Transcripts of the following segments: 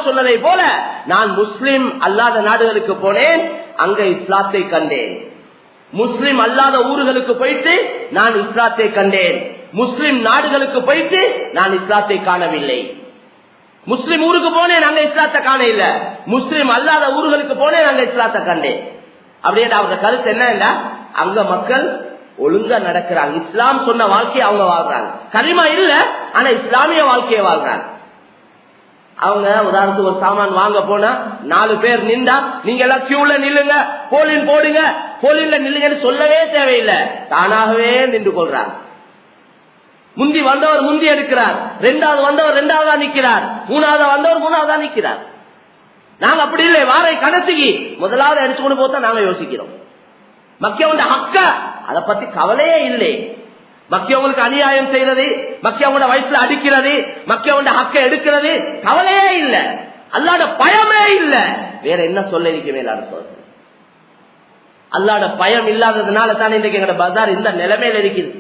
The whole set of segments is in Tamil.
சொன்னதை போல நான் முஸ்லிம் அல்லாத நாடுகளுக்கு போனேன், அங்க இஸ்லாத்தை கண்டேன். முஸ்லிம் அல்லாத ஊர்களுக்கு போயிட்டு நான் இஸ்லாத்தை கண்டேன். முஸ்லிம் நாடுகளுக்கு போயிட்டு நான் இஸ்லாத்தை காணவில்லை. முஸ்லிம் ஊருக்கு போனேன், அங்க இஸ்லாத்தை காண இல்ல. முஸ்லிம் அல்லாத ஊர்களுக்கு போனேன், அங்க இஸ்லாத்தை கண்டேன். அப்படியே அவங்க கருத்து என்ன, அங்க மக்கள் ஒழுங்கா நடக்கிறாங்க, இஸ்லாம் சொன்ன வாழ்க்கையை அவங்க வாழ்றாங்க. கலிமா இல்ல, ஆனா இஸ்லாமிய வாழ்க்கையை வாழ்றாங்க. அவங்க உதாரணத்துக்கு ஒரு சாமான் வாங்க போனா 4 பேர் நின்றா நீங்க எல்லாம் கியூல நில்லுங்க, போலின் போடுங்க, போலின்ல நில்லுங்கன்னு சொல்லவே தேவையில்லை, தானாகவே நின்று கொள்றாங்க. முந்தி வந்தவர் முந்தி எடுக்கிறார், 2வது வந்தவர் 2வதா நிக்கிறார், 3வது வந்தவர் 3வதா நிக்கிறார். நாங்க அப்படி இல்லை, வாரை கணத்துக்கு முதலாவது அடிச்சுக்கொண்டு போத்தா நாங்க யோசிக்கிறோம். மக்கியவங்க ஹக்க அதை பத்தி கவலையே இல்லை. மக்கியவங்களுக்கு அநியாயம் செய்யறது, மக்கியவங்களோட வயிற்றுல அடிக்கிறது, மக்கியவங்க ஹக்க எடுக்கிறது கவலையே இல்லை, அல்லாட பயமே இல்லை. வேற என்ன சொல்ல இருக்க மேலான சொல்ற, அல்லாட பயம் இல்லாததுனால தான் இன்றைக்கு எங்கட பஜார் இந்த நிலைமையில இருக்குது.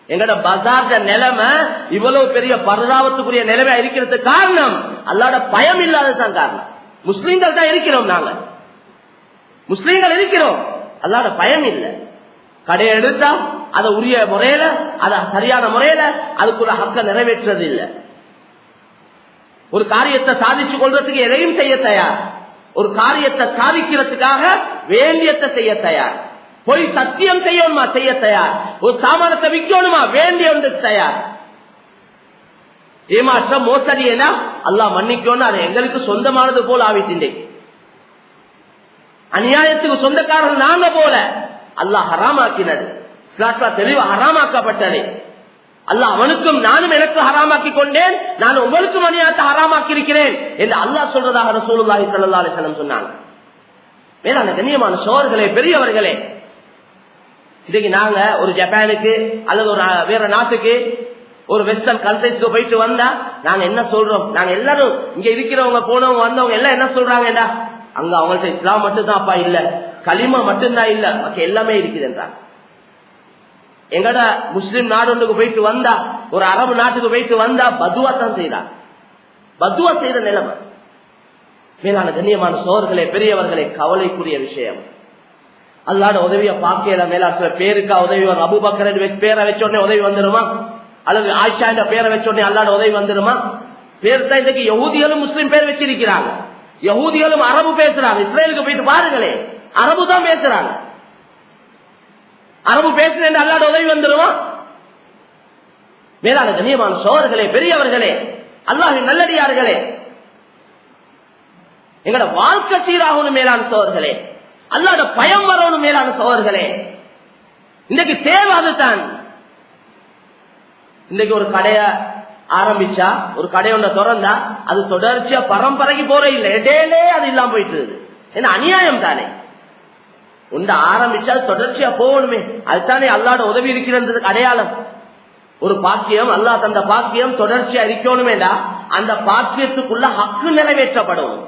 எங்கட பஜார் நிலைமை இவ்வளவு பெரிய பரதாபத்துக்குரிய நிலைமையா இருக்கிறதுக்கு காரணம் அல்லாட பயம் இல்லாததுதான் காரணம். முஸ்லீம்கள் தான் இருக்கிறோம், நாங்க முஸ்லீம்கள் இருக்கிறோம், அல்லாட பயம் இல்லை. கடையை எடுத்தா அதை உரிய முறையில, அதை சரியான முறையில அதுக்குள்ள ஹக்க நிறைவேற்றது இல்லை. ஒரு காரியத்தை சாதிச்சு கொள்றதுக்கு எதையும் செய்ய தயார், ஒரு காரியத்தை சாதிக்கிறதுக்காக வேண்டியத்தை செய்ய தயார், போய் சத்தியம் செய்யணுமா செய்ய தயார், ஒரு சாமானத்தை விற்கணுமா வேண்டிய ஒன்று தயார். ஏமாற்றம் மோசடி எல்லாம் அல்லாஹ் மன்னிக்கணும், அதை எங்களுக்கு சொந்தமானது போல் ஆவிட்டு. அநியாயத்துக்கு சொந்தக்காரர்கள் நாங்க போல அல்லாஹ் ஹராமாக்கினது, இஸ்லாத்துல தெளிவா ஹராமாக்கப்பட்டது. அல்லாஹ் அவனுக்கும் நானும் எனக்கு ஹராமாக்கி கொண்டேன், நான் உங்களுக்கும் அநியாயத்தை ஹராமாக்கி இருக்கிறேன் என்று அல்லாஹ் சொல்றதாக ரசூலுல்லாஹி ஸல்லல்லாஹு அலைஹி வஸல்லம் சொன்னாங்க. மேலான கண்ணியமான சோழர்களே, பெரியவர்களே, இன்னைக்கு நாங்க ஒரு ஜப்பானுக்கு அல்லது ஒரு வேற நாட்டுக்கு ஒரு வெஸ்டர்ன் கண்ட்ரிஸ்க்கு போயிட்டு வந்தா நாங்க என்ன சொல்றோம், நாங்க எல்லாரும் இங்க இருக்கிறவங்க போனவங்க வந்தவங்க எல்லாம் என்ன சொல்றாங்கடா, அங்க அவங்கள்ட்ட இஸ்லாம் மட்டும்தான் அப்பா இல்ல, கலிமா மட்டும்தான் இல்ல, மற்ற எல்லாமே இருக்குதுன்றாங்க. எங்கட முஸ்லிம் நாடு ஒன்றுக்கு போயிட்டு வந்தா, ஒரு அரபு நாட்டுக்கு போயிட்டு வந்தா பதுவா தான் செய்யறாங்க, பதுவா செய்யற நிலைமை. மேலான கண்ணியமான சோழர்களே, பெரியவர்களே, கவலைக்குரிய விஷயம். அல்லாட உதவிய பாக்கையில மேலா சில பேருக்கா உதவி வரும். அபூபக்கர் பேரை வச்ச உடனே உதவி வந்துருமா, அல்லது ஆயிஷா என்ற பேரை வச்ச உடனே அல்லாட உதவி வந்துருமா? பேர் தான் இன்னைக்கு யஹூதிகளும் முஸ்லிம் பேர் வச்சிருக்கிறாங்க, யஹூதிகளும் அரபு பேசுறாங்க. இஸ்ரேலுக்கு போயிட்டு பாருங்களே, அரபு தான் பேசுறாங்க. அரபு பேசுறேன் அல்லாட உதவி வந்துருமா? மேலான கண்ணியமான சோழர்களே, பெரியவர்களே, அல்லாஹ்வின் நல்லடியார்களே, எங்கட வாழ்க்கை சீராகணும் மேலான சோழர்களே, அல்லாட பயம் வரணும் மேலான சோழர்களே. இன்னைக்கு தேவை அதுதான். இன்னைக்கு ஒரு கடைய ஆரம்பிச்சா, ஒரு கடையொன்ன திறந்தா அது தொடர்ச்சியா பரம்பரைக்கு போற இல்லை, இடையிலே அது இல்லாம போயிட்டு இருக்கு. என்ன அநியாயம் தானே? உண்ட ஆரம்பிச்சா தொடர்ச்சியா போகணுமே, அதுதானே அல்லாட உதவி இருக்கிறதுக்கு அடையாளம். ஒரு பாக்கியம், அல்லாஹ் தந்த பாக்கியம் தொடர்ச்சியா இருக்கணுமேடா, அந்த பாக்கியத்துக்குள்ள ஹக்கு நிறைவேற்றப்படணும்,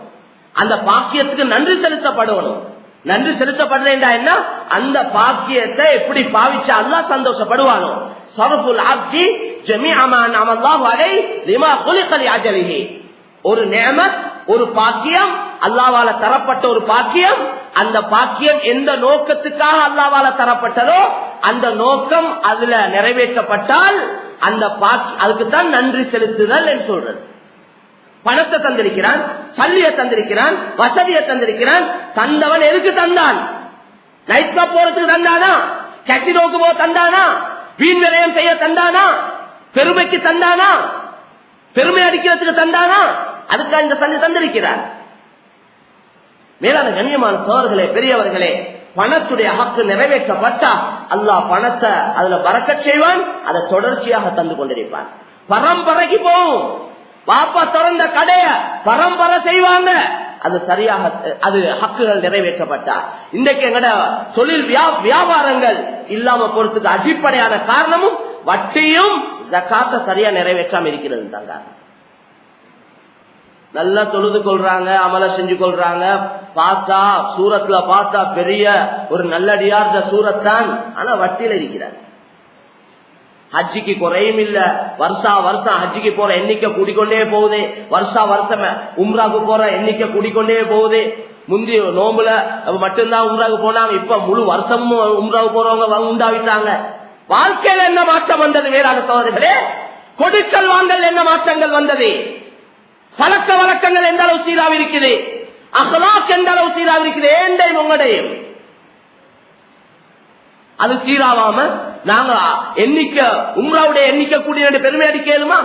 அந்த பாக்கியத்துக்கு நன்றி செலுத்தப்படணும். நன்றி செலுத்தப்படுறேன்டா என்ன, அந்த பாக்கியத்தை எப்படி பாவிச்சா அல்லாஹ் சந்தோஷப்படுவானோ. சர்ஃபுல் அப்தி ஜமீஅ மா அனஅல்லாஹு அலைஹி லிமா குலிக லிஅஜலிஹி. ஒரு நிஅமத், ஒரு பாக்கியம், அல்லாஹ்வால தரப்பட்ட ஒரு பாக்கியம், அந்த பாக்கியம் எந்த நோக்கத்துக்காக அல்லாஹ்வால தரப்பட்டதோ அந்த நோக்கம் அதுல நிறைவேற்றப்பட்டால் அந்த அதுக்கு தான் நன்றி செலுத்துதல் என்று சொல்றது. பணத்தை தந்திருக்கிறான், சல்லிய தந்திருக்கிறான், வசதியை தந்திருக்கிறான், தந்தவன் எதுக்கு தந்தான்? நைட் கிளப் போறதுக்கு தந்தானா? கசினோக்கு போ தந்தானா? வீண் விரயம் செய்ய தந்தானா? பெருமைக்கு தந்தானா? பெருமை அடிக்கிறதுக்கு தந்தானா? அதுக்காக இந்த சல்லி தந்திருக்கிறான். மேலான கண்ணியமான சோழர்களே, பெரியவர்களே, பணத்துடைய ஹக்கு நிறைவேற்றப்பட்டா அல்லாஹ் பணத்தை அதுல பரக்கத் செய்வான், அதை தொடர்ச்சியாக தந்து கொண்டிருப்பான். பரம்பரைக்கு போகும். பாப்பா திறந்த கடைய பரம்பரை செய்வாங்க, அது சரியாக அது ஹக்குகள் நிறைவேற்றப்பட்டா. இன்றைக்கு எங்கட தொழில் வியாபாரங்கள் இல்லாம போறதுக்கு அடிப்படையான காரணமும் வட்டியும் ஜகாத்தை சரியா நிறைவேற்றாம இருக்கிறது தாங்க. நல்லா தொழுது கொள்றாங்க, அமல செஞ்சு கொள்றாங்க, பார்த்தா சூரத்துல பார்த்தா பெரிய ஒரு நல்லடியார் சூரத்தான், ஆனா வட்டியில இருக்கிறார். ஹஜ்ஜிக்கு குறையும் இல்ல, வருஷா வருஷம் ஹஜ்ஜிக்கு போற எண்ணிக்கை கூடிக்கொண்டே போகுது, வருஷா வருஷம் உம்ராக்கு போற எண்ணிக்கை கூடிக்கொண்டே போகுது. முந்தி நோம்புல மட்டும்தான் உம்ராக்கு போனாங்க, இப்ப முழு வருஷமும் உம்ராக்கு போறவங்க உண்டாவிட்டாங்க. வாழ்க்கையில என்ன மாற்றம் வந்தது வேறான சோதனைகளே? கொடுக்கல் வாங்கல் என்ன மாற்றங்கள் வந்தது? பழக்க வழக்கங்கள் எந்த அளவு சீராக இருக்குது, அஹ்லாக் எந்த அளவு சீராக இருக்குது, ஏண்டையும் உங்களையும் அது சீராவாம நாங்க எண்ணிக்கை உம்ராவுடைய எண்ணிக்கை கூடிய பெருமை அடிக்கலுமா?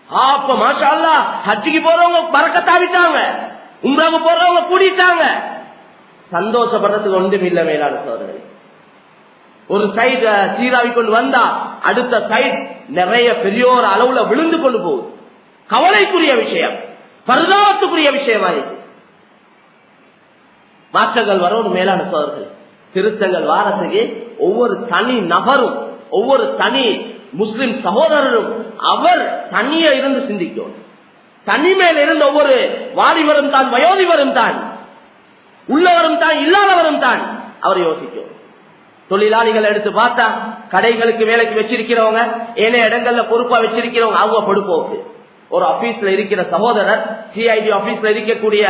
அப்ப மாஷா அல்லாஹ் ஹஜ்ஜிக்கு போறவங்க பறக்கத்தாவிட்டாங்க, உம்ராவுக்கு போறவங்க கூடிட்டாங்க. சந்தோஷப்படுறதுக்கு ஒன்றும் இல்ல மேலான சோதனை. ஒரு சைடு சீராவி கொண்டு வந்தா அடுத்த சைடு நிறைய பெரியோர் அளவுல விழுந்து கொண்டு போகுது. கவலைக்குரிய விஷயம், பரிதாபத்துக்குரிய விஷயமா இது. மாற்றங்கள் வரும் மேலான சோதர்கள். திருத்தங்கள் வாரத்துக்கு ஒவ்வொரு தனி நபரும், ஒவ்வொரு தனி முஸ்லிம் சகோதரரும் அவர் தனிய இருந்து சிந்திக்கும். தனிமையில் இருந்த ஒவ்வொரு வாலிபரும் தான், வயோதிபரும் தான், உள்ளவரும் தான், இல்லாதவரும் தான் அவர் யோசிக்கும். தொழிலாளிகள் எடுத்து பார்த்தா கடைகளுக்கு வேலைக்கு வச்சிருக்கிறவங்க, ஏனைய இடங்கள்ல பொறுப்பா வச்சிருக்கிறவங்க அவங்க பொறுப்போக்கு. ஒரு ஆபீஸ்ல இருக்கிற சகோதரர், சிஐடி ஆபீஸ்ல இருக்கக்கூடிய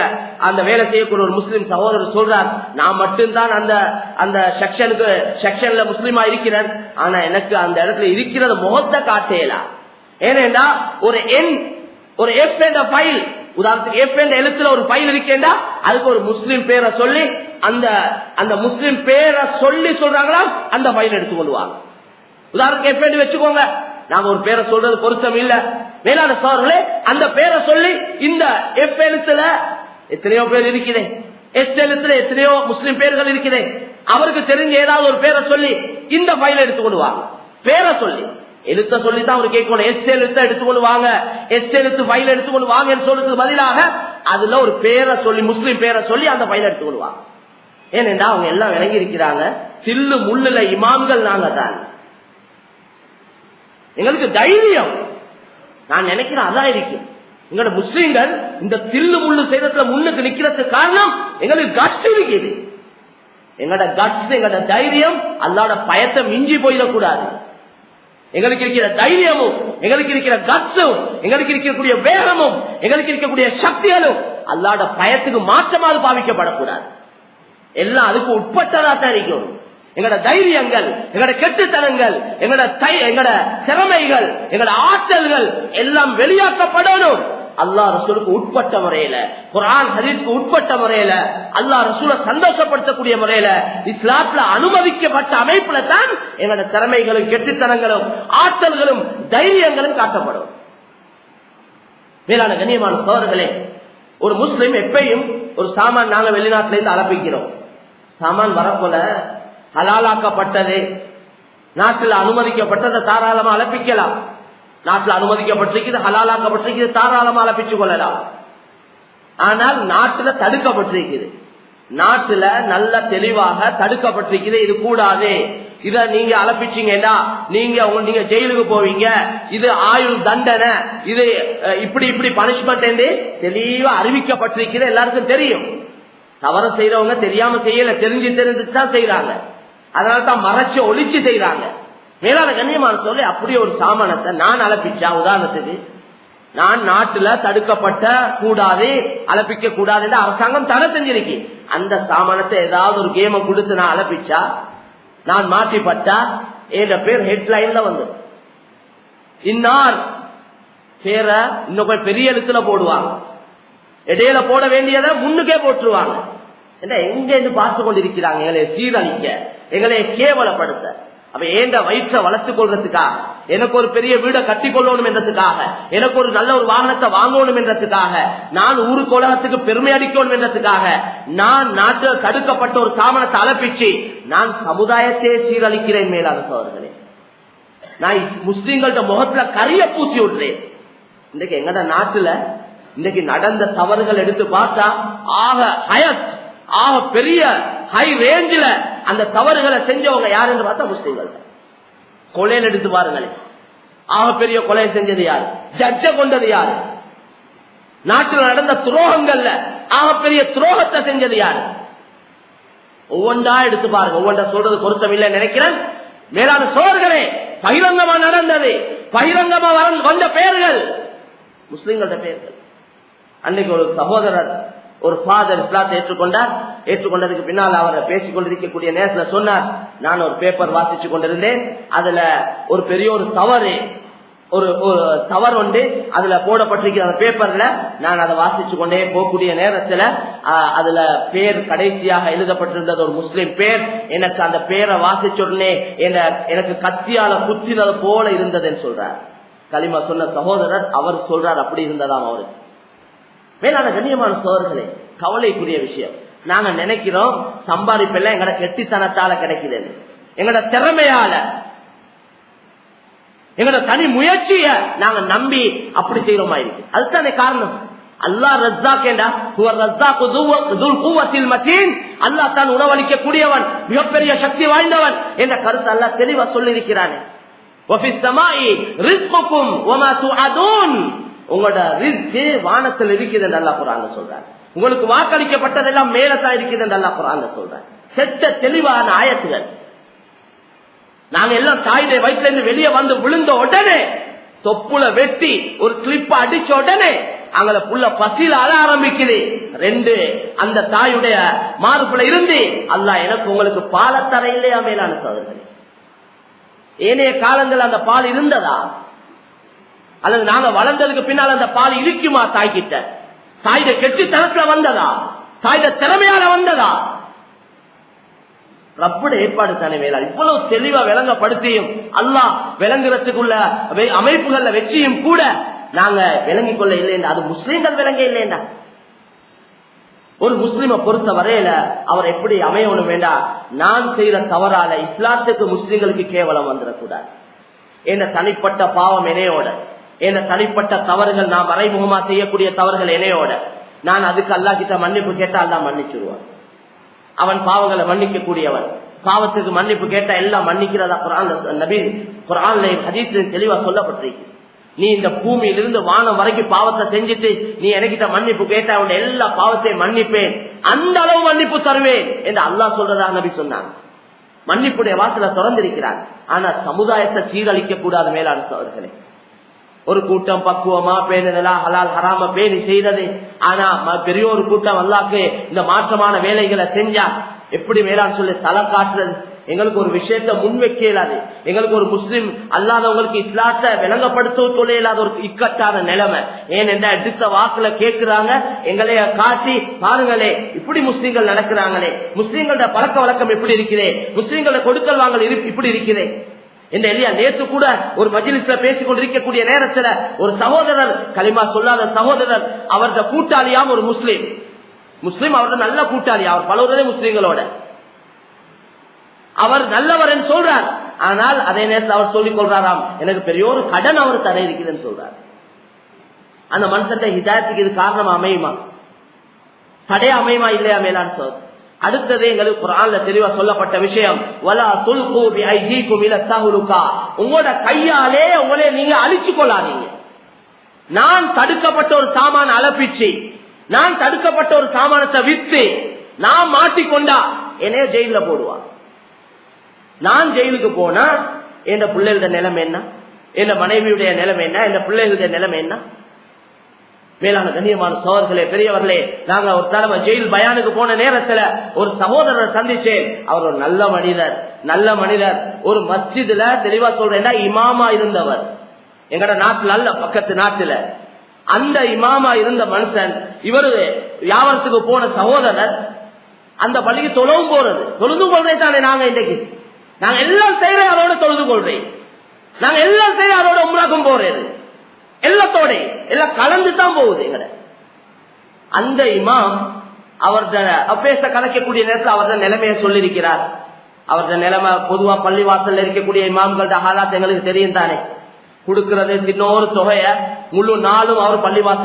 அந்த வேலை செய்யக்கூடிய ஒரு முஸ்லிம் சகோதரர் சொல்றார், நான் மட்டும்தான் அந்த செக்ஷன்ல முஸ்லிமா இருக்கிறேன், ஆனா எனக்கு அந்த இடத்துல இருக்கிறது முகத்தை காட்டேலாம். ஏனென்றா ஒரு எஃப் என்ற ஃபைல், உதாரணத்துக்கு எஃப் என்ற எழுத்துல ஒரு ஃபைல் இருக்கேண்டா அதுக்கு ஒரு முஸ்லிம் பேரை சொல்லி அந்த முஸ்லிம் பேரை சொல்லி சொல்றாங்களா அந்த ஃபைல் எடுத்துக்கொள்வாங்க. உதாரணத்துக்கு எஃப் என்று வச்சுக்கோங்க, நாம ஒரு பேரை சொல்றது பொருத்தம் இல்ல. மேலான சோழர்களே, அந்த பேரை சொல்லி இந்த எஃப் எழுத்துல எத்தனையோ பேர் இருக்கிறேன், எஸ் எழுத்துல எத்தனையோ முஸ்லிம் பேர்கள் இருக்கிறேன், அவருக்கு தெரிஞ்ச ஏதாவது ஒரு பேரை சொல்லி இந்த ஃபைல் எடுத்துக்கொள்வாங்க. பேரை சொல்லி எழுத்த சொல்லித்தான் அவர் கேட்கணும். எஸ் எழுத்த எடுத்துக்கொண்டு வாங்க, எஸ் எழுத்து ஃபைல் எடுத்துக்கொண்டு வாங்க சொல்றதுக்கு பதிலாக அதுல ஒரு பேரை சொல்லி, முஸ்லிம் பேரை சொல்லி அந்த ஃபைல் எடுத்துக்கொள்வாங்க. ஏனென்றா அவங்க எல்லாம் விளங்கி இருக்கிறாங்க, தில்லு முள்ளுல இமாம்கள் நாங்க தான். எங்களுக்கு தைரியம், நான் நினைக்கிறேன் அதான் இருக்கு. எங்களோட முஸ்லீம்கள் இந்த தில்லு முள்ளு செய்யறதுல முன்னுக்கு நிக்கிறதுக்கு காரணம் எங்களுக்கு கட்ஸ் இருக்குது. எங்களோட கட்ஸ், எங்களோட தைரியம் அல்லாஹ்வோட பயத்தை மிஞ்சி போயிடக்கூடாது. எங்களுக்கு இருக்கிற தைரியமும், எங்களுக்கு இருக்கிற கட்ஸும், எங்களுக்கு இருக்கக்கூடிய வேகமும், எங்களுக்கு இருக்கக்கூடிய சக்திகளும் அல்லாஹ்வோட பயத்துக்கு மாற்றமாக பாவிக்கப்படக்கூடாது. எல்லாம் அதுக்கு உட்பட்டதா தான் இருக்கணும். எங்களோட தைரியங்கள், எங்களோட கெட்டுத்தனங்கள், எங்களோட திறமைகள், எங்களோட ஆற்றல்கள் எல்லாம் வெளியாக்கப்படணும். அல்லாஹ் ரசூலுக்கு உட்பட்ட முறையில, குர்ஆன் ஹதீஸ்க்கு உட்பட்ட முறையில, அல்லாஹ் ரசூலை சந்தோஷப்படுத்தக்கூடிய முறையில, இஸ்லாத்துல அனுமதிக்கப்பட்ட அமைப்புல தான் எங்களோட திறமைகளும் கெட்டுத்தனங்களும் ஆற்றல்களும் தைரியங்களும் காட்டப்படும். மேலான கண்ணியமான சோதர்களே, ஒரு முஸ்லிம் எப்பயும் ஒரு சாமான் நாங்க வெளிநாட்டில இருந்து அலப்பிக்கிறோம், சாமான் வரப்போல ஹலாலாக்கப்பட்டது, நாட்டில் அனுமதிக்கப்பட்டதை தாராளமா அலப்பிக்கலாம். நாட்டில் அனுமதிக்கப்பட்டிருக்கிறது, ஹலாலாக்கப்பட்டிருக்கிறது, தாராளமா அலப்பிச்சுக் கொள்ளலாம். ஆனால் நாட்டில் தடுக்கப்பட்டிருக்கிறது, நாட்டில் நல்ல தெளிவாக தடுக்கப்பட்டிருக்கிறது, இது கூடாது, இத நீங்க அலப்பிச்சீங்கன்னா நீங்க ஜெயிலுக்கு போவீங்க, இது ஆயுள் தண்டனை, இது இப்படி பனிஷ்மெண்ட் என்று தெளிவா அறிவிக்கப்பட்டிருக்கிறது. எல்லாருக்கும் தெரியும். தவறு செய்யறவங்க தெரியாம செய்யல, தெரிஞ்சுதான் செய்யறாங்க. அதனால்தான் மறைச்சு ஒளிச்சு செய்யறாங்க. மேலான கண்ணியமான சொல்லி அப்படியே ஒரு சாமானத்தை நான் அலப்பிச்சா, உதாரணத்துக்கு நான் நாட்டுல தடுக்கப்பட்ட கூடாது, அலப்பிக்க கூடாது என்று அரசாங்கம் தடை செஞ்சிருக்கு. அந்த சாமானத்தை ஏதாவது ஒரு கேமை கொடுத்து நான் அலப்பிச்சா, நான் மாற்றிப்பட்டா என் பேர் ஹெட்லைன்ல வந்து இன்னார் பேரை இன்னும் போய் பெரிய எழுத்துல போடுவாங்க, இடையில போட வேண்டியதை முன்னுக்கே போட்டுருவாங்க. எங்க இருந்து பார்த்து கொண்டிருக்கிறாங்க, எங்களை சீரழிக்க, எங்களை கேவலப்படுத்த. அப்ப ஏண்ட வயிற்றை வளர்த்துக் கொள்றதுக்காக, எனக்கு ஒரு பெரிய வீடை கட்டி கொள்ளணும் என்றதுக்காக, எனக்கு ஒரு நல்ல ஒரு வாகனத்தை வாங்கணும் என்றதுக்காக, நான் ஊருக்கு உலகத்துக்கு பெருமை அடிக்கணும் என்றதுக்காக, நான் நாட்டில் தடுக்கப்பட்ட ஒரு சாமானத்தை அலப்பிச்சு நான் சமுதாயத்தை சீரழிக்கிறேன். மேலான சோதர்களே, நான் முஸ்லீம்கள்ட்ட முகத்துல கரிய பூசி விடுறேன். இன்றைக்கு எங்கட நாட்டுல இன்னைக்கு நடந்த தவறுகள் எடுத்து பார்த்தா ஆக பெரிய ஹை ரேஞ்சில அந்த தவறுகளை செஞ்சவங்க யாருன்னு பார்த்தா முஸ்லீம்கள். கொலையில் எடுத்து பாருங்களேன், ஆக பெரிய கொலை செஞ்சது யாரு, ஜட்ஜ கொண்டது யாரு, நாட்டில் நடந்த துரோகங்கள்ல ஆக பெரிய துரோகத்தை செஞ்சது யாரு, ஒவ்வொன்றா எடுத்து பாருங்க. ஒவ்வொன்றா சொல்றது பொருத்தம் இல்லை நினைக்கிறேன். மேலான சோழர்களே, பகிரங்கமா நடந்தது, பகிரங்கமா வந்த பெயர்கள் முஸ்லிம்களோட பெயர்கள். அன்னைக்கு ஒரு சகோதரர், ஒரு ஃபாதர் இஸ்லாத்தை ஏற்றுக்கொண்டார். ஏற்றுக்கொண்டதுக்கு பின்னால் அவரை பேசிக் கொண்டிருக்கக்கூடிய நேரத்தில் சொன்னார், நான் ஒரு பேப்பர் வாசிச்சு கொண்டிருந்தேன், அதுல ஒரு பெரிய ஒரு தவறு உண்டு அதுல போடப்பட்டிருக்கிற அந்த பேப்பர்ல. நான் அதை வாசிச்சு கொண்டே போகக்கூடிய நேரத்துல அதுல பேர் கடைசியாக எழுதப்பட்டிருந்தது ஒரு முஸ்லிம் பேர். எனக்கு அந்த பேரை வாசிச்ச உடனே எனக்கு கத்தியால குத்தினது போல இருந்ததுன்னு சொல்றார். கலிமா சொன்ன சகோதரர் அவர் சொல்றார் அப்படி இருந்ததாம் அவருக்கு. மேலான கண்ணியமான சோதர்களே, கவலைக்குரிய விஷயம். நாங்க நினைக்கிறோம் சம்பாதிப்பெல்லாம் எங்கட கெட்டித்தனத்தால கிடைக்குது, எங்கட திறமையால, எங்கட தனி முயற்சிய நாங்க நம்பி அப்படி செய்யறோமா இருக்கு. அதுதானே காரணம். அல்லாஹ் ரஸ்ஸாக்கேண்டா ஹுவர் ரஸ்ஸாக்கு துல் குவத்தில் மதீன். அல்லாஹ் தான் உணவளிக்க கூடியவன், மிகப்பெரிய சக்தி வாய்ந்தவன் என்ற கருத்து அல்லாஹ் தெளிவா சொல்லி இருக்கிறானே. வஃபிஸ் ஸமாஇ ரிஸ்குக்கும் வமா துஅதுன். உங்களோட ரிஸ்க் வானத்தில் இருக்குது என்று அல்லாஹ் குர்ஆன்ல சொல்றார். உங்களுக்கு வாக்களிக்கப்பட்டதெல்லாம் மேலதான் இருக்குது என்று அல்லாஹ் குர்ஆன்ல சொல்றார். செத்த தெளிவான ஆயத்துகள். நாங்க எல்லாம் தாயுடைய வயிற்றுல இருந்து வெளியே வந்து விழுந்த உடனே தொப்புல வெட்டி ஒரு கிளிப்ப அடிச்ச உடனே அங்கள புள்ள பசியில அழ ஆரம்பிக்குது. ரெண்டு அந்த தாயுடைய மார்புல இருந்து அல்லாஹ் எனக்கு உங்களுக்கு பாலை தர இல்லையா? மேலான சகோதரர்களே, ஏனைய காலங்கள் அந்த பால் இருந்ததா? அல்லது நாங்க வளர்ந்ததுக்கு பின்னால் அந்த பால் இருக்குமா? தாய்கிட்ட தாயுடைய கெட்டித்தனத்துல வந்ததா? தாயுடைய திறமையால வந்ததா? ரப்போட ஏற்பாடு தானே மேலா. இவ்வளவு தெளிவா விளங்கப்படுத்தியும் அல்லாஹ் விளங்குறதுக்குள்ள அமைப்புகள்ல வச்சியும் கூட நாங்க விளங்கிக் கொள்ள இல்லையா? அது முஸ்லீம்கள் விளங்க இல்லையா? ஒரு முஸ்லிமை பொறுத்த வரையில அவர் எப்படி அமையணும் வேண்டாம், நான் செய்யற தவறால இஸ்லாத்துக்கு முஸ்லிம்களுக்கு கேவலம் வந்துடக்கூடாது. என்ன தனிப்பட்ட பாவம் என்னையோட, என்ன தனிப்பட்ட தவறுகள், நான் மறைமுகமா செய்யக்கூடிய தவறுகள் என்னையோட, நான் அதுக்கு அல்லாஹ் கிட்ட மன்னிப்பு கேட்டா அல்லாஹ் மன்னிச்சிருவான். அவன் பாவங்களை மன்னிக்க கூடியவன். பாவத்துக்கு மன்னிப்பு கேட்டா எல்லாம் மன்னிக்கிறதா குர்ஆன்ல ஹதீஸ்ல தெளிவா சொல்லப்பட்டிருக்கு. நீ இந்த பூமியிலிருந்து வானம் வரைக்கும் பாவத்தை செஞ்சுட்டு நீ எனக்கிட்ட மன்னிப்பு கேட்டா அவன் எல்லா பாவத்தையும் மன்னிப்பேன், அந்த அளவு மன்னிப்பு தருவேன் என்று அல்லாஹ் சொல்றதா நபி சொன்னான். மன்னிப்புடைய வாசலை திறந்திருக்கிறான். ஆனா சமுதாயத்தை சீரழிக்க கூடாது. மேலான சகோதரர்களே, ஒரு கூட்டம் பக்குவமா பேணுதெல்லாம் ஹலால் ஹராம பேணி செய்யறது. ஆனா பெரிய ஒரு கூட்டம் அல்லாஹ்க்கு இந்த மாற்றமான வேலைகளை செஞ்சா எப்படி மேலான்னு சொல்லி தலை காட்டுறது. எங்களுக்கு ஒரு விஷயத்த முன்வைக்க இயலாது. எங்களுக்கு ஒரு முஸ்லிம் அல்லாதவங்களுக்கு இஸ்லாத்தை விளங்கப்படுத்த கொள்ள இயலாத ஒரு இக்கட்டான நிலைமை. ஏனென்றா எடுத்த வாக்குல கேட்கிறாங்க, எங்களைய காட்டி பாருங்களே இப்படி முஸ்லிம்கள் நடக்கிறாங்களே, முஸ்லிம்களோட பழக்க வழக்கம் எப்படி இருக்கிறே, முஸ்லிம்களோட கொடுக்கல் வாங்கல் இப்படி இருக்கிறே என்று இல்லையா. நேற்று கூட ஒரு மஜ்லிஸ்ல பேசிக் கொண்டிருக்கக்கூடிய நேரத்துல ஒரு சகோதரர், களிமா சொல்லாத சகோதரர், அவரது கூட்டாளியாம் ஒரு முஸ்லிம் அவரது நல்ல கூட்டாளி, அவர் பலவரதே முஸ்லிம்களோட அவர் நல்லவர் என்று சொல்றார். ஆனால் அதே நேரத்தில் அவர் சொல்லிக் கொள்றாராம், எனக்கு பெரிய ஒரு கடன் அவர் தர இருக்குதுன்னு சொல்றார். அந்த மனுஷத்தை ஹிதாயத்துக்கு இது காரணமா அமையுமா? தடைய அமையுமா? இல்லையா? மேலான சோதர், அடுத்தது எங்களுக்கு குர்ஆன்ல தெளிவா சொல்லப்பட்ட விஷயம், வலா துல்கு பிஐதீகும் இலா தஹலுகா. உங்களோட கையாலே உங்களை நீங்க அழிச்சு கொள்ளாதீங்க. நான் தடுக்கப்பட்ட ஒரு சாமான அலப்பிச்சு, நான் தடுக்கப்பட்ட ஒரு சாமானத்தை வித்து நான் மாட்டிக்கொண்டா என்னைய ஜெயில போடுவான். நான் ஜெயிலுக்கு போனா என் பிள்ளைகளுடைய நிலைமை என்ன, என் மனைவியுடைய நிலைமை என்ன, என் பிள்ளைகளுடைய நிலைமை என்ன? மேலான கண்ணியமான சகோதரர்களே, பெரியவர்களே, நாங்க ஒரு தடவை ஜெயில் பயானுக்கு போன நேரத்துல ஒரு சகோதரரை சந்திச்சேன். அவர் ஒரு நல்ல மனிதர். ஒரு மஸ்ஜிதுல தெளிவா சொல்றேன்னா இமாமா இருந்தவர். எங்கட நாட்டுல அல்ல, பக்கத்து நாட்டுல அந்த இமாமா இருந்த மனுஷன். இவரு வியாபாரத்துக்கு போன சகோதரர் அந்த பள்ளிக்கு தொழுது கொள்றே தானே. நாங்க இன்னைக்கு நாங்க எல்லாம் செய்யறேன், அதோட தொழுது கொள்றேன். நாங்க எல்லாம் செய்ய அதோட உம்ராக்கும் போறது, எல்லாத்தோட எல்லாம் கலந்து தான் போகுது. எங்கட அந்த இமாம் அவரது பேச கலைக்கக்கூடிய நேரத்தில் அவரது நிலைமையை சொல்லியிருக்கிறார். அவரது நிலைமை பொதுவா பள்ளிவாசல்ல இருக்கக்கூடிய இமாம்களோட ஹாலாத் எங்களுக்கு தெரியும் தானே. கொடுக்கிறது சின்ன ஒரு தொகையை முழு நாளும் அவர் பள்ளிவாசல்